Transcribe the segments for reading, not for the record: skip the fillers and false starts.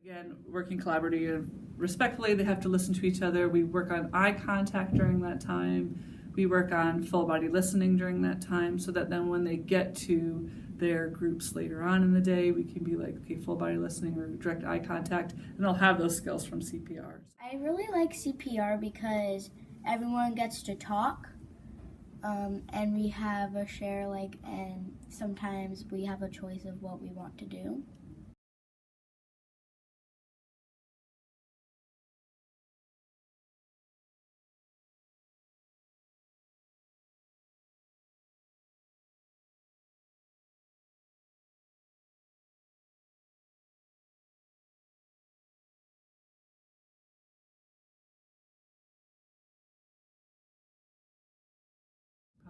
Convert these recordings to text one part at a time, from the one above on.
Again, working collaboratively, respectfully, they have to listen to each other. We work on eye contact during that time. We work on full body listening during that time so that then when they get to their groups later on in the day, we can be like, okay, full body listening or direct eye contact, and they'll have those skills from CPR. I really like CPR because everyone gets to talk, and we have a share, and sometimes we have a choice of what we want to do.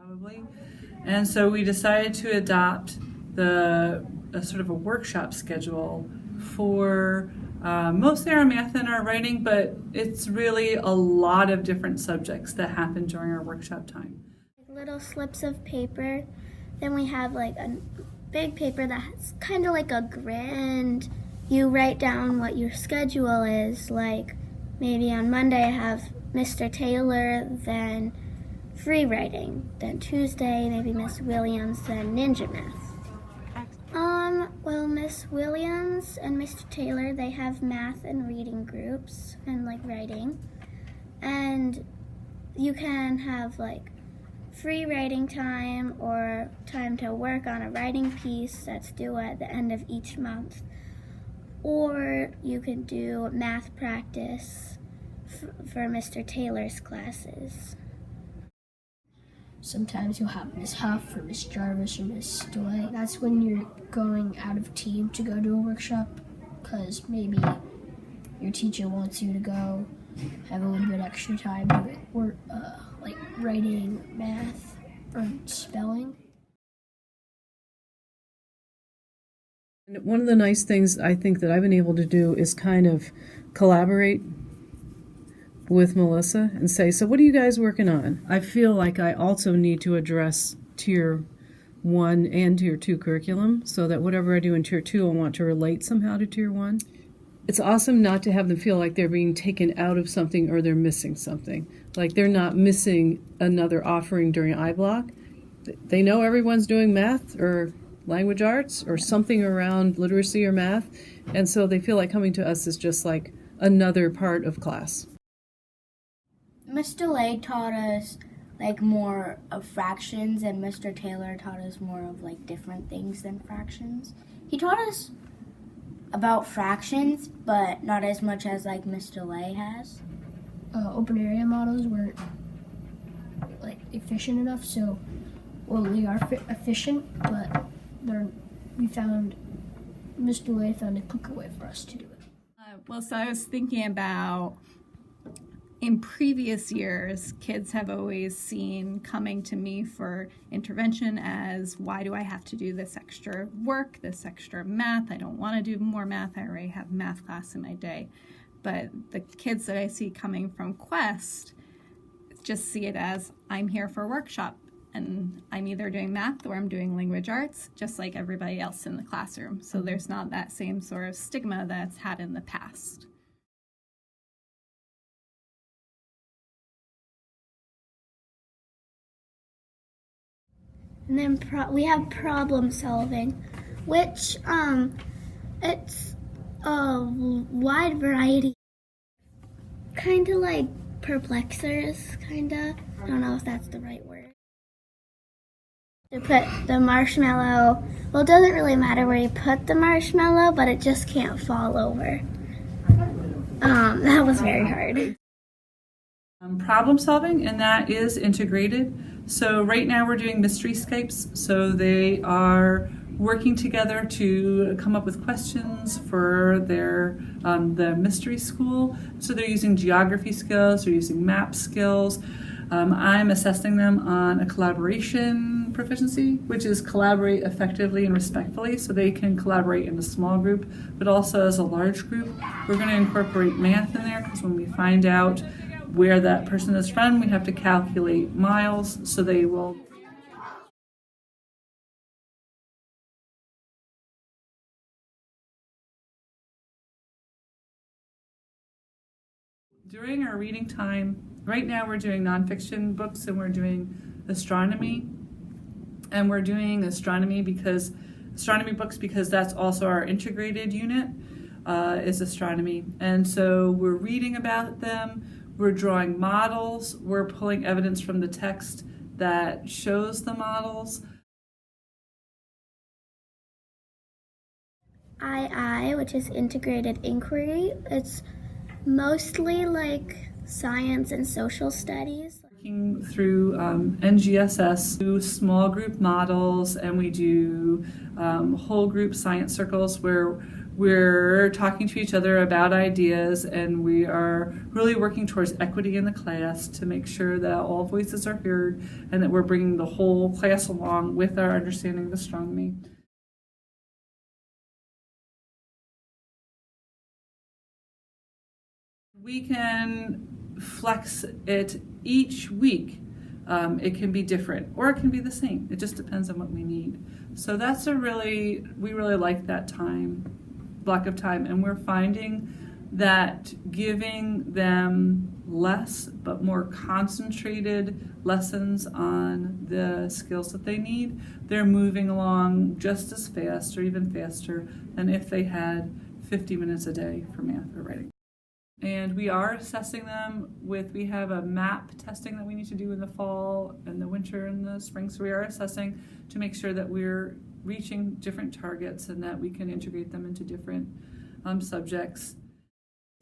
Probably. And so we decided to adopt a sort of a workshop schedule for mostly our math and our writing, but it's really a lot of different subjects that happen during our workshop time. Little slips of paper. Then we have a big paper that's kind of like a grid, and you write down what your schedule is. Like maybe on Monday I have Mr. Taylor, then free writing. Then Tuesday, maybe Miss Williams, then Ninja Math. Well, Miss Williams and Mr. Taylor, they have math and reading groups and writing. And you can have free writing time or time to work on a writing piece that's due at the end of each month. Or you can do math practice for Mr. Taylor's classes. Sometimes you'll have Miss Huff or Miss Jarvis or Miss DeWay. That's when you're going out of team to go to a workshop because maybe your teacher wants you to go have a little bit extra time doing work, like writing, math, or spelling. And one of the nice things I think that I've been able to do is kind of collaborate with Melissa and say, so what are you guys working on? I feel like I also need to address Tier 1 and Tier 2 curriculum so that whatever I do in Tier 2 I want to relate somehow to Tier 1. It's awesome not to have them feel like they're being taken out of something or they're missing something. Like they're not missing another offering during iBlock. They know everyone's doing math or language arts or something around literacy or math, and so they feel like coming to us is just like another part of class. Mr. DeLay taught us more of fractions, and Mr. Taylor taught us more of different things than fractions. He taught us about fractions, but not as much as Mr. DeLay has. Open area models weren't efficient enough, so they are efficient, but Mr. DeLay found a quicker way for us to do it. So I was thinking about, in previous years, kids have always seen coming to me for intervention as, why do I have to do this extra work, this extra math? I don't want to do more math. I already have math class in my day. But the kids that I see coming from Quest just see it as, I'm here for a workshop, and I'm either doing math or I'm doing language arts, just like everybody else in the classroom. So there's not that same sort of stigma that's had in the past. And then we have problem solving, which it's a wide variety. Kind of like perplexers, kinda. I don't know if that's the right word. To put the marshmallow, well, it doesn't really matter where you put the marshmallow, but it just can't fall over. That was very hard. Problem solving, and that is integrated. So right now we're doing mystery Skypes, so they are working together to come up with questions for their the mystery school. So they're using geography skills, they're using map skills. I'm assessing them on a collaboration proficiency, which is collaborate effectively and respectfully, so they can collaborate in a small group, but also as a large group. We're going to incorporate math in there, because when we find out where that person is from, we have to calculate miles, so they will During our reading time, right now we're doing nonfiction books and we're doing astronomy. And we're doing astronomy books because that's also our integrated unit is astronomy. And so we're reading about them, we're drawing models, we're pulling evidence from the text that shows the models. II, which is integrated inquiry. It's mostly like science and social studies. Working through NGSS, do small group models, and we do whole group science circles where we're talking to each other about ideas, and we are really working towards equity in the class to make sure that all voices are heard and that we're bringing the whole class along with our understanding of astronomy. We can flex it each week. It can be different or it can be the same. It just depends on what we need. So that's we really like that block of time, and we're finding that giving them less but more concentrated lessons on the skills that they need, they're moving along just as fast or even faster than if they had 50 minutes a day for math or writing. And we are assessing them we have a map testing that we need to do in the fall and the winter and the spring. So we are assessing to make sure that we're reaching different targets and that we can integrate them into different subjects.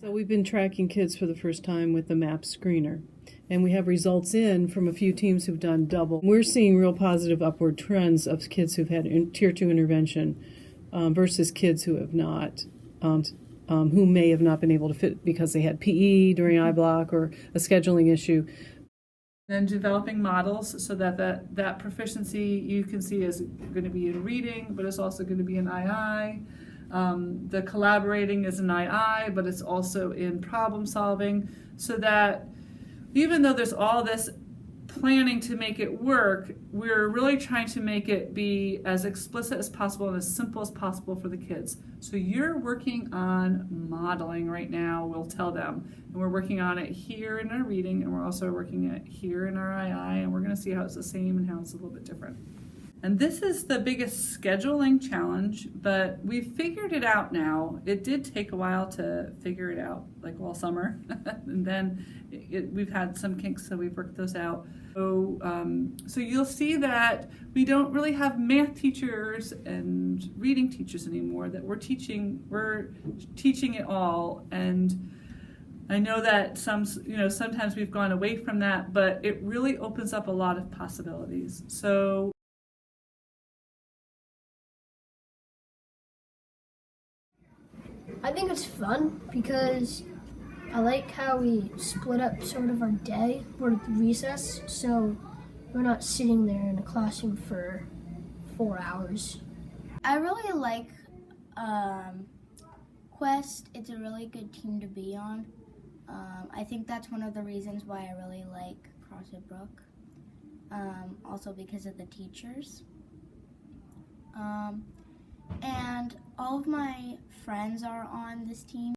So we've been tracking kids for the first time with the MAP screener, and we have results in from a few teams who've done double. We're seeing real positive upward trends of kids who've had Tier 2 intervention versus kids who have not. Who may have not been able to fit because they had PE during I-block or a scheduling issue. Then developing models so that proficiency you can see is going to be in reading, but it's also going to be in II. The collaborating is in II, but it's also in problem solving, so that even though there's all this planning to make it work, we're really trying to make it be as explicit as possible and as simple as possible for the kids. So you're working on modeling right now, we'll tell them. And we're working on it here in our reading, and we're also working it here in our II, and we're going to see how it's the same and how it's a little bit different. And this is the biggest scheduling challenge, but we've figured it out now. It did take a while to figure it out, like all summer. And then we've had some kinks, so we've worked those out. So you'll see that we don't really have math teachers and reading teachers anymore, that we're teaching it all. And I know that sometimes we've gone away from that, but it really opens up a lot of possibilities. So I think it's fun because I like how we split up sort of our day or recess, so we're not sitting there in a classroom for 4 hours. I really like Quest. It's a really good team to be on. I think that's one of the reasons why I really like CrossFit Brook. Also because of the teachers. And all of my friends are on this team.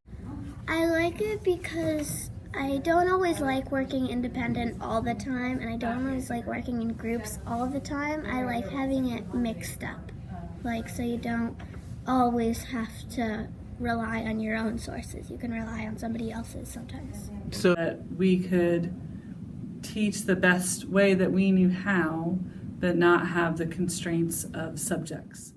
I like it because I don't always like working independent all the time, and I don't always like working in groups all the time. I like having it mixed up, so you don't always have to rely on your own sources. You can rely on somebody else's sometimes. So that we could teach the best way that we knew how, but not have the constraints of subjects.